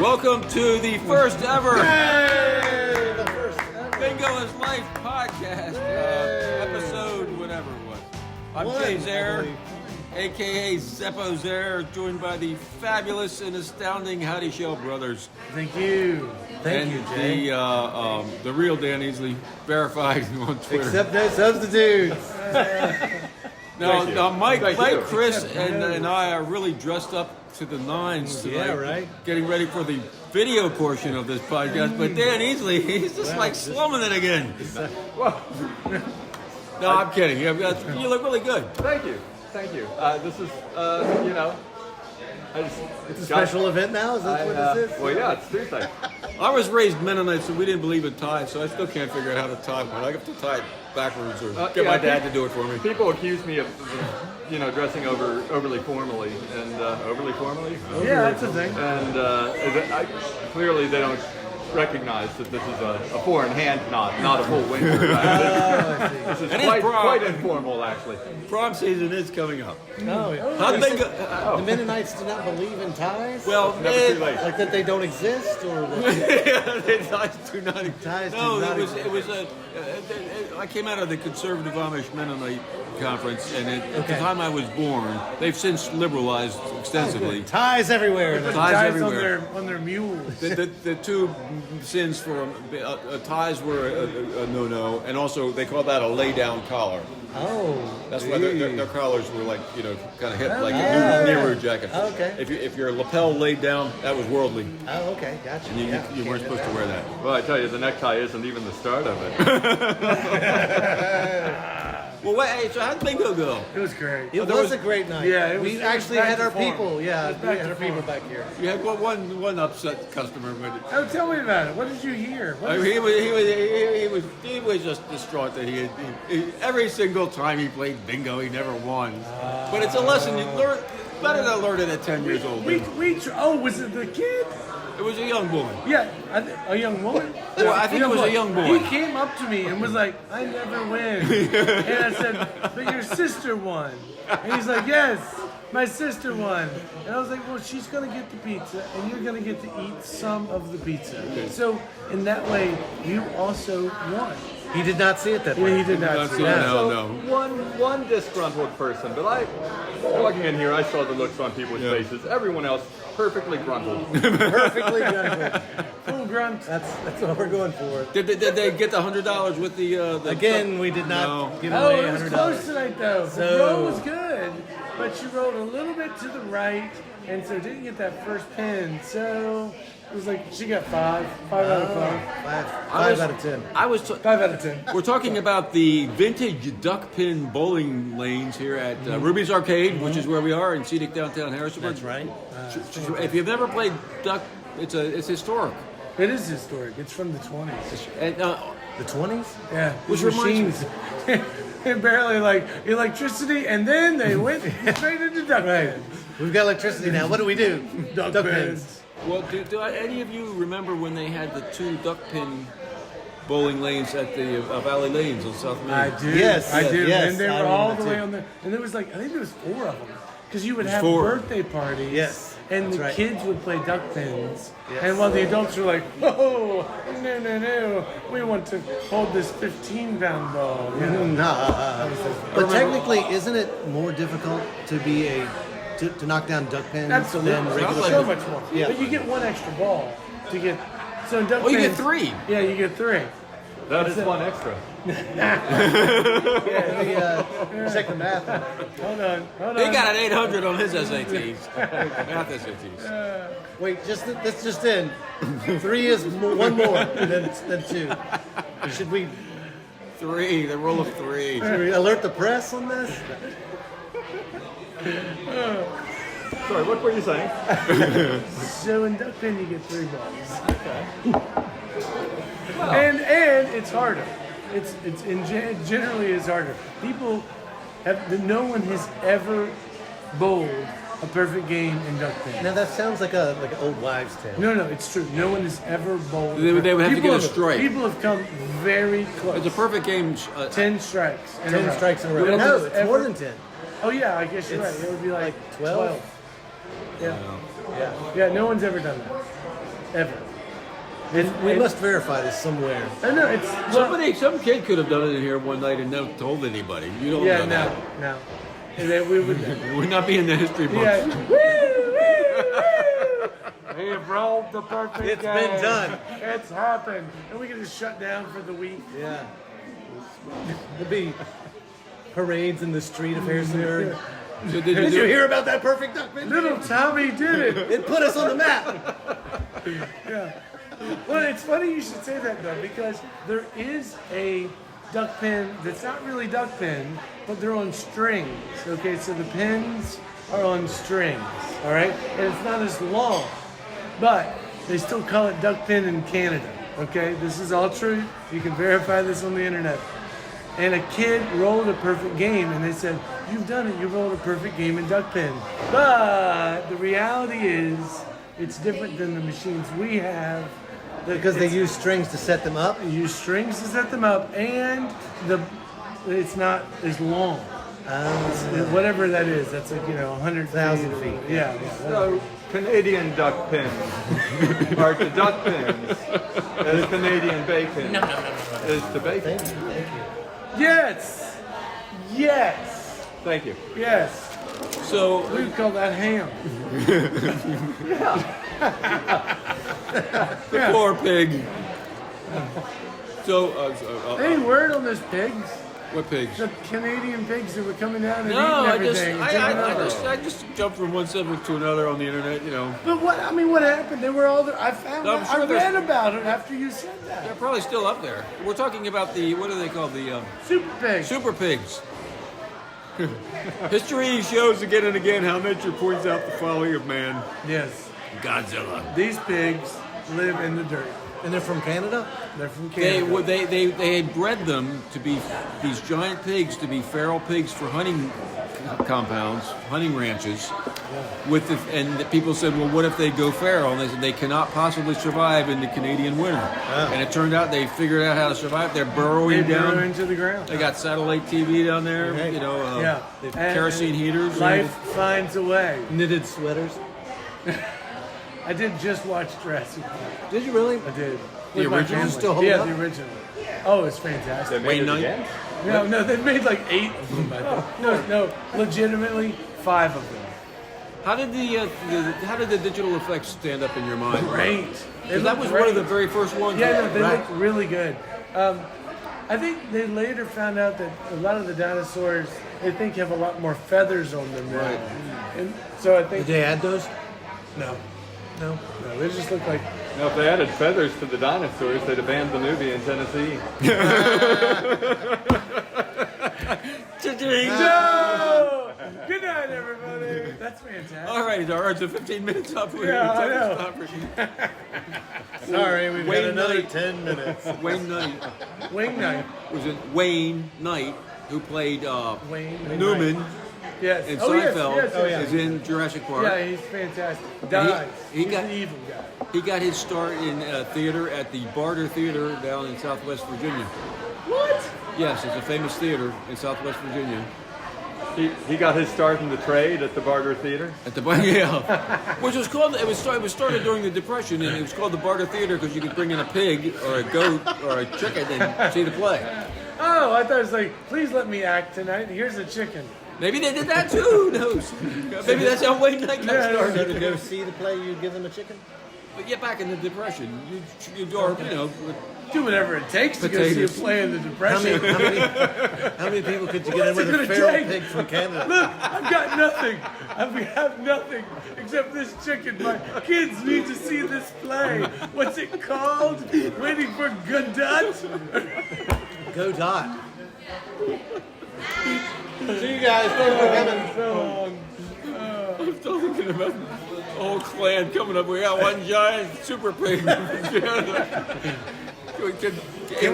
Welcome to the first ever Yay! The first ever Bingo is Life podcast, episode whatever it was. I'm Jay Zehr, a.k.a. Zeppo Zehr, joined by the fabulous and astounding Howdyshell brothers. Thank you. Thank you, Jay. And the real Dan Easley, verified on Twitter. Except no substitutes. Now Mike, Chris, and I are really dressed up to the nines tonight. Yeah, right. Getting ready for the video portion of this podcast. But Dan Easley, he's just like slumming it again. No, I'm kidding. You look really good. Thank you. This is, It's a special event now? Is that what this is? Well, yeah, it's Tuesday. I was raised Mennonite, so we didn't believe in ties, so I still can't figure out how to tie one. I have to tie it backwards or get my dad to do it for me. People accuse me of, dressing overly formally, and overly formally? Yeah, that's a thing. And clearly they don't recognize that this is a four-in hand knot, not a full winter. This is quite informal, actually. Prom season is coming up. No, The Mennonites do not believe in ties? Well, Never too late. Like that they don't exist? Or ties do not exist. It was I came out of the conservative Amish Mennonite conference, and at the time I was born, they've since liberalized extensively. Ties everywhere. Ties everywhere. On their mules. The two sins for ties were a no-no, and also they call that a lay-down collar. Oh. That's why their collars were like, kind of hip, like a Nehru jacket. Oh, okay. If your lapel laid down, that was worldly. Oh, okay. Gotcha. And you weren't supposed to wear that. Well, I tell you, the necktie isn't even the start of it. Well, wait, so how'd bingo go? It was great. It was a great night. Yeah, we actually back had to our form. people. Yeah, we back had to our people form. back here. You had one upset customer with it. Oh, tell me about it. What did you hear? He was just distraught that he every single time he played bingo, he never won. But it's a lesson you learn. Better to learn it at 10 years old. Was it the kid? It was a young boy. Yeah, a young woman. Well, I think it was a young boy. He came up to me and was like, "I never win," and I said, "But your sister won." And he's like, "Yes, my sister won." And I was like, "Well, she's gonna get the pizza, and you're gonna get to eat some of the pizza." So in that way, you also won. He did not see it that Yeah, way. he did not see that. No. One disgruntled person, but walking in here, I saw the looks on people's faces. Everyone else perfectly gruntled. Perfectly good. Full grunt. That's what we're going for. Did they get the $100 with the Again, we did not give Oh, away it was $100. close tonight though. The So- roll was good, but she rolled a little bit to the right, and so didn't get that first pin. So it was like she got five out of five. Five out of 10. 5 out of 10. We're talking about the vintage duck pin bowling lanes here at Ruby's Arcade, which is where we are in scenic downtown Harrisonburg. That's right. If you've never played duck, it's historic. It is historic. It's from the 20s. And The 20s? Yeah, Which these reminds machines. And barely like electricity, and then they went straight into duck pins. We've got electricity now. What do we do? Duck Duck pins. well, do any of you remember when they had the two duck pin bowling lanes at the Valley Lanes on South Main? I do. Yes, I do. yes, And they I were all remember the way too. on there. And there was like, I think there was 4 of them. Because you would have four. birthday parties. Yes, And that's the right. kids would play duck pins. Yes. And while the adults were like, oh, no. We want to hold this 15-pound ball. You know? Nah. But technically, isn't it more difficult to be to knock down duck pins Absolutely. than regular? So much more. Yeah. But you get 1 extra ball to get. So in duck Oh, you pins, get 3. Yeah, you get 3. That is one extra. Check the math. Hold on. He got an 800 on his SATs. Math SATs. Wait, that's just in. 3 is one more than 2. Should we 3. The rule of 3. alert the press on this? Sorry, what were you saying? So in duck pin you get 3 balls. And it's harder. Generally it's harder. People no one has ever bowled a perfect game in duck pin. Now that sounds like an old wives' tale. No, it's true. No one has ever bowled. They would have to People get a strike. People have come very close. It's a perfect game. 10 strikes. 10 strikes in a row. No No, one's it's ever- more than 10. Oh yeah, I guess you're It's right. It would be like 12? Yeah. Yeah, no one's ever done that. ever. And we must verify this somewhere. I know it's Some kid could have done it in here one night and never told anybody. You don't know that. no. And then we would. It would not be in the history books. Yeah. We have rolled the perfect It's game. been done. It's happened. And we can just shut down for the week. Yeah. There'll be parades in the street of Harrisonburg. So Did you hear about that perfect duck pin? Little Tommy did it. It put us on the map. Yeah. Well, it's funny you should say that, though, because there is a duck pin that's not really duck pin, but they're on strings. Okay, so the pins are on strings, all right? And it's not as long, but they still call it duck pin in Canada, okay? This is all true. You can verify this on the internet. And a kid rolled a perfect game, and they said, you've done it, you rolled a perfect game in duck pin. But the reality is, it's different than the machines we have. Because they use strings to set them up? You use strings to set them up, and it's not as long. Whatever that is, that's like 100,000 feet. Yeah. So Canadian duck pins are the duck pins, as Canadian bacon is the bacon. Thank you. Yes. Thank you. Yes. So We would call that ham. the poor pig. So Any word on those pigs? what pigs? The Canadian pigs that were coming down and No, eating everything. I just jumped from one subject to another on the internet. But what happened? They were all there. I found No, I'm out. sure I there's- read about it after you said that. They're probably still up there. We're talking about what do they call the Super pigs. super pigs? History shows again and again how nature points out the folly of man. Yes. Godzilla. These pigs live in the dirt. And they're from Canada? They're from They Canada. they had bred them to be these giant pigs to be feral pigs for hunting compounds, hunting ranches. And the people said, well, what if they go feral? And they said they cannot possibly survive in the Canadian winter. And it turned out they figured out how to survive. They're burrowing They burrow down. into the ground. They got satellite TV down there. Right. Yeah. They've And- kerosene heaters. Life finds a way. Knitted sweaters? I did just watch Jurassic Park. Did you really? I did. The With my original family. still hold Yeah, up? the original. Oh, it's They fantastic. made Wayne it Knight? again? No, they made like 8 of them. I think. No, legitimately 5 of them. How did the digital effects stand up in your mind? Great. Because that was one of the very first ones. Yeah, no, they Right. look really good. I think they later found out that a lot of the dinosaurs, they think, have a lot more feathers on them now. Right. And so I Did think they add those? no, No. they just look like Now, if they added feathers to the dinosaurs, they'd have banned the movie in Tennessee. no. Good night, everybody. That's fantastic. All right, the 15 minutes up. Yeah, I know. Sorry, we've Wayne got another Knight. 10 minutes. Wayne Knight Wing Knight. was it Wayne Knight who played Wayne Newman Yes. in Oh, yes, Seinfeld yes, yes, is in Jurassic Park. Yeah, he's fantastic. Dies. he He's got- an evil guy. He got his start in theater at the Barter Theater down in Southwest Virginia. What? Yes, it's a famous theater in Southwest Virginia. He got his start in the trade at the Barter Theater. At the which was called. It was started during the Depression, and it was called the Barter Theater because you could bring in a pig or a goat or a chicken and see the play. Oh, I thought it was like, please let me act tonight. Here's a chicken. Maybe they did that too. Who knows? Maybe that's how Wayne Knight got Yeah, started. So to go see the play, you'd give them a chicken? But yeah, back in the Depression, you Do whatever it takes to go Potatoes. see a play in the How Depression. many people could you get in What's with it a gonna feral take? pig from Canada? Look, I've got nothing. I have nothing except this chicken. My kids need to see this play. What's it called? Waiting for Godot? Go Dot. See you guys. Thanks for coming. I'm still thinking about the whole clan coming up. We got one giant super pig. Can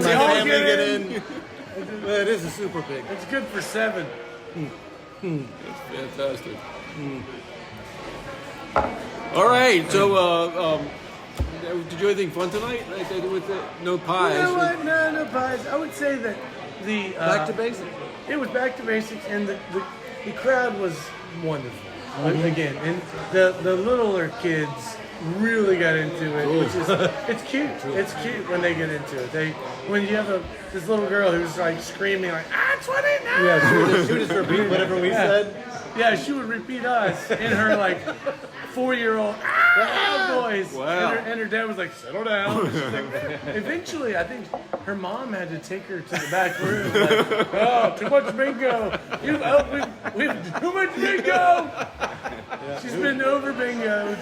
my all family get get in? in? Well, it is a super pig. It's good for 7. Fantastic. All right. So, did you do anything fun tonight? Like with no pies. You know what? No pies. I would say that the Back to basics. it was back to basics, and the crowd was wonderful. Again, and the littler kids really got into it, which is it's cute. It's cute when they get into it. When you have this little girl who's like screaming like 29. Yeah, she would just repeat whatever we said. Yeah, she would repeat us in her like 4-year-old voice. Wow. And her dad was like, settle down. Eventually, I think her mom had to take her to the back room. Like, oh, too much bingo. We've too much bingo. She's been over bingo.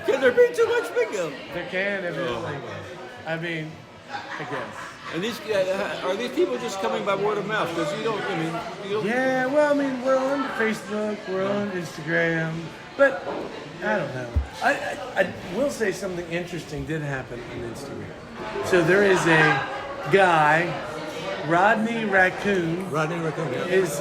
Can there be too much bingo? There can, evidently. I mean, I guess. And these are these people just coming by word of mouth? Because you don't. Yeah, well, I mean, we're on Facebook, we're on Instagram, but I don't know. I will say something interesting did happen on Instagram. So there is a guy, Rodney Raccoon. Rodney Raccoon, yeah. Is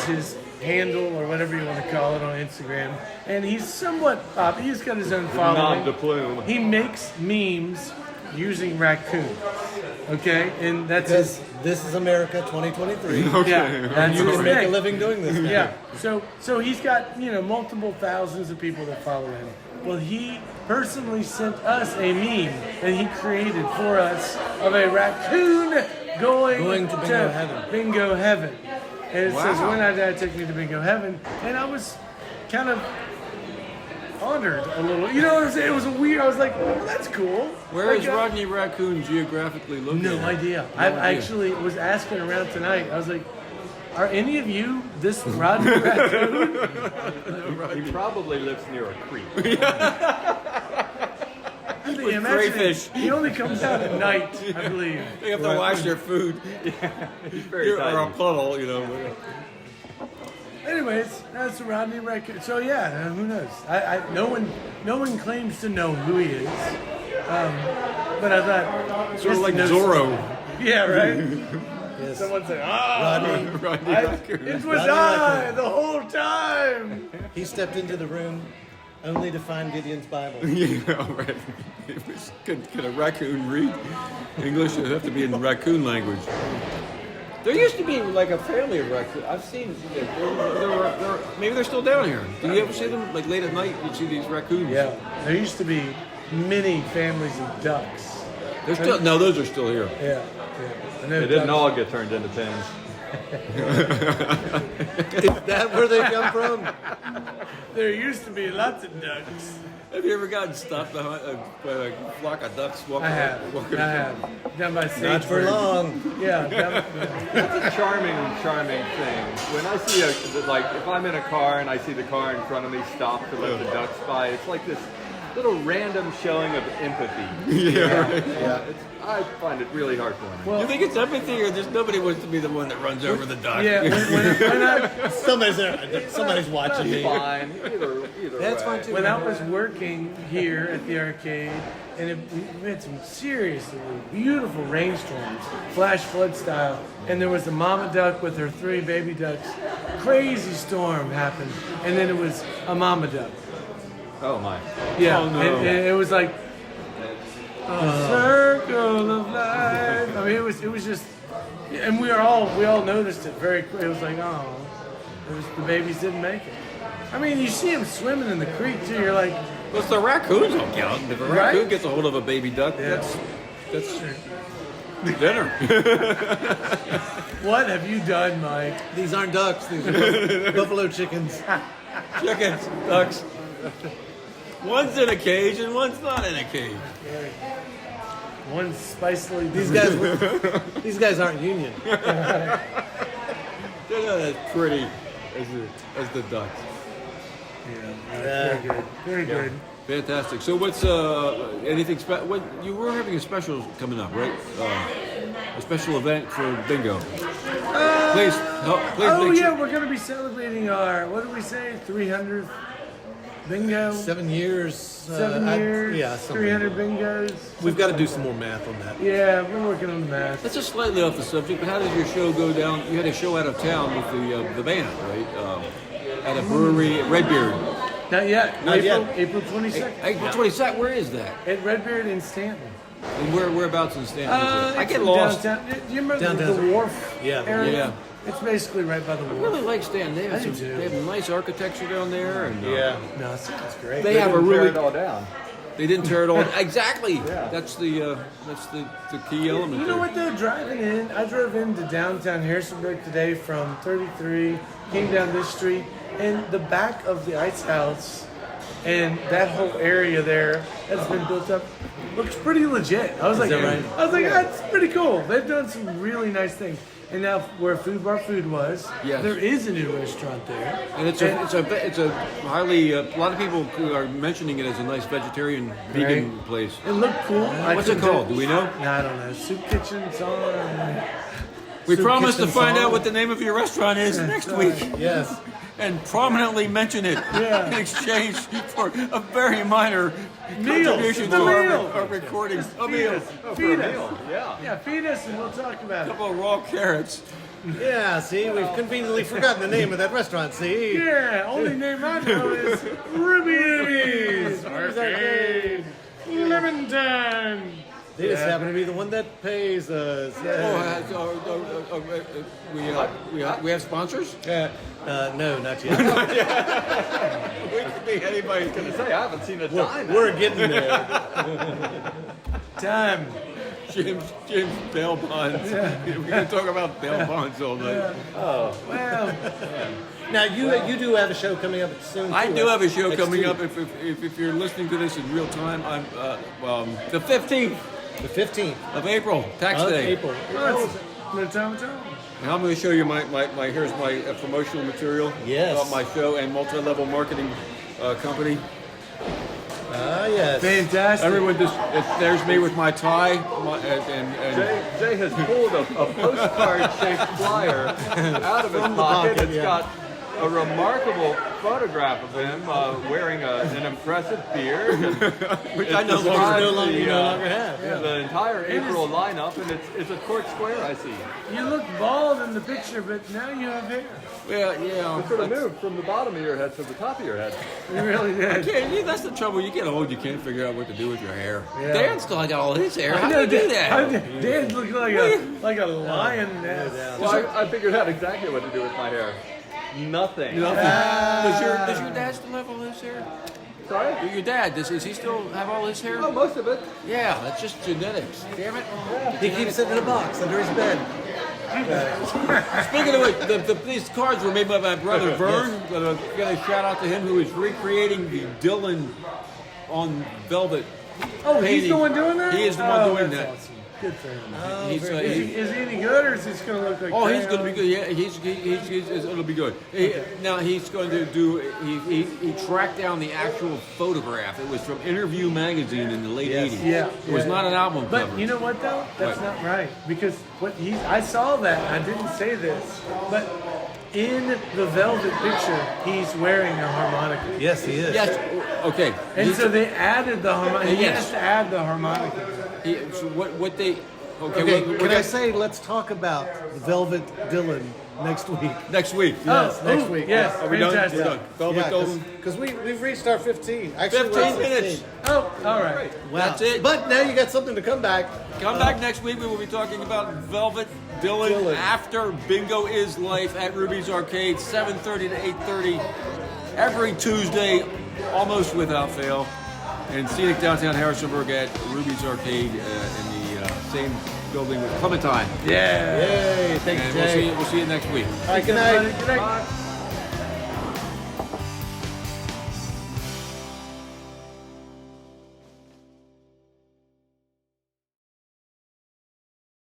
his handle or whatever you want to call it on Instagram, and he's somewhat popular. He's got his own following. Nom de plume. He makes memes using raccoons. Okay, and that's Because this is America 2023. Okay. Yeah, that's You his can make a thing. living doing this now. Yeah, so he's got multiple thousands of people that follow him. Well, he personally sent us a meme that he created for us of a raccoon going to Bingo Heaven. Bingo Heaven. And it says, Wow. "When I die, take me to Bingo Heaven." And I was kind of honored a little. You know what I'm saying? It was weird. I was like, "Well, that's cool." Where is Like, Rodney Raccoon geographically located? No idea. I actually was asking around tonight. I was like, "Are any of you this Rodney Raccoon?" He probably lives near a creek. Imagine crayfish. He only comes out at night, I believe. They have to wash their food. He's very Or a tiny. puddle, Anyways, that's Rodney Raccoon. So yeah, who knows? No one claims to know who he is. But I thought Sort of like knows- Zorro. Yeah, right. Yes. Someone said, Rodney. Rodney Raccoon. it was Rodney I Raccoon. the whole time." He stepped into the room only to find Gideon's Bible. Yeah, right. Can a raccoon read English? It'd have to be in raccoon language. There used to be like a family of raccoons. I've seen. Maybe they're still down here. Do you ever see them like late at night? You see these raccoons? Yeah, there used to be many families of ducks. They're still. No, those are still here. Yeah. I know They didn't ducks- all get turned into pins. Is that where they come from? There used to be lots of ducks. Have you ever gotten stopped by a flock of ducks walking? I have. Down by Sagebrush. Not for long. Yeah. It's a charming thing. When I see if I'm in a car and I see the car in front of me stop to let the ducks by, it's like this little random showing of empathy. Yeah. Right. Yeah. I find it really heartwarming. You think it's empathy, or just nobody wants to be the one that runs over the duck? Yeah, when Somebody's there. Somebody's watching me. Fine. Either That's way. fine too. when I was working here at the arcade, and we had some seriously beautiful rainstorms, flash flood style, and there was a mama duck with her 3 baby ducks. Crazy storm happened, and then it was a mama duck. Oh my. Yeah, Oh, no. and it was like a circle of life. I mean, it was just, and we all noticed it very quick. It was like, oh, the babies didn't make it. I mean, you see them swimming in the creek too. You're like, Well, it's the raccoons don't count. If a Right? raccoon gets a hold of a baby duck, yeah. that's dinner. What have you done, Mike? These aren't ducks. These are buffalo chickens. Chickens, ducks. One's in a cage and one's not in a cage. One spicily. These guys aren't union. They're not as pretty as the ducks. Very good. Very good. Fantastic. So what's anything special? What you were having a special coming up, right? A special event for bingo. Please, Oh make yeah, sure- we're gonna be celebrating our, what did we say, 300th bingo. 7 years. 7 years. Yeah, something. 300 bingos. We've got to do some more math on that. Yeah, we're working on the math. That's just slightly off the subject, but how did your show go down? You had a show out of town with the band, right? At a brewery, at Redbeard. Not yet. Not April, yet. April 22nd. April 22nd. Where is that? At Redbeard in Stanton. And whereabouts in Stanton? is it? I it's get in lost. Downtown. Do you remember Downtown. the wharf Yeah. area? Yeah. It's basically right by the I wharf. really like Stanton. They I have, do too. they have nice architecture down there, and Yeah. No, it's great. they have a Tear really it all down. They didn't tear it all. Exactly. Yeah. That's the key element. You know what they're driving in? I drove into downtown Harrisonburg today from 33, came down this street, and the back of the ice house and that whole area there has been built up. Looks pretty legit. I was like, that right? I was like, that's pretty cool. They've done some really nice things. And now, where Food Bar Food was, Yes. there is a new restaurant there. And it's a highly a lot of people are mentioning it as a nice vegetarian vegan place. It looked cool. What's it called? Do we know? No, I don't know. Soup Kitchen's on. We Soup promised to Kitchen's find on. out what the name of your restaurant is next right. week. Yes. And prominently mention it Yeah. in exchange for a very minor contribution to The meal. our recording. A Feed meal. us. Oh, Feed for a us. meal. Yeah. Yeah, feed us and we'll talk about A it. couple of raw carrots. Yeah, see, we've conveniently forgotten the name of that restaurant, see? Yeah, only name I know is Ruby Amy's Arcade Lemon Time. They just happen to be the one that pays us. We have sponsors? No, not yet. We could be anybody's I was gonna say, I haven't seen a dime. We're getting there. Time. Jim's bail bonds. We're going to talk about bail bonds all night. Well, Now, you do have a show coming up soon, too, I do right? have a show Next coming week. up. If you're listening to this in real time, I'm the 15th The 15th of April, tax of day. April. no time at all. And I'm going to show you here's my promotional material Yes. about my show and multi-level marketing company. Ah, yes. Fantastic. Everyone there's me with my tie and Jay has pulled a postcard-shaped flyer out of his From the pocket. pocket, It's yeah. got a remarkable photograph of him wearing an impressive beard. which It I no describes longer you the, no longer have. Yeah. the entire April lineup, and it's a court square, I see. You look bald in the picture, but now you have hair. yeah. It sort of moved from the bottom of your head to the top of your head. You really did. Yeah, that's the trouble. You get old, you can't figure out what to do with your hair. Yeah. Dan still got all his hair. How I do know you do that? Dan looks like a lioness. Well, I figured out exactly what to do with my hair. Nothing. Does your dad still have all his hair? Sorry? Your dad, does he still have all his hair? Oh, most of it. Yeah, that's just genetics. Damn it. He keeps it in a box under his bed. Speaking of which, these cards were made by my brother Vern. Got a shout out to him who is recreating the Dylan on velvet. Oh, he's painting. the one doing that? He is the one doing that's that. Awesome. Good for him. He's, Is he any good, or is he just going to look like Oh, he's going to be crayon? good. Yeah, it'll be good. Now he's going to do. He tracked down the actual photograph. It was from Interview magazine in the late '80s. Yeah. It was not an album But cover. you know what, though? That's What? not right. Because I saw that, and I didn't say this, but in the velvet picture, he's wearing a harmonica. Yes, he is. Yes. Okay. And so they added the harmonica. He Yes. has to add the harmonica. So what they? Okay, what can I say let's talk about Velvet Dylan next week? next week? Yes, next week. Yes, Are we done? fantastic. We're done. Velvet Dylan. Because we've reached our 15. Actually, 15 we're at minutes. 16. Oh, all right. Wow. That's it. But now you got something to come back. Come back next week. We will be talking about Velvet Dylan after Bingo is Life at Ruby's Arcade, 7:30 to 8:30 every Tuesday, almost without fail, in scenic downtown Harrisonburg at Ruby's Arcade in the same building with Clementine. Yeah. Yay, thank you, And Jay. we'll see you next week. All right, good night. Good night.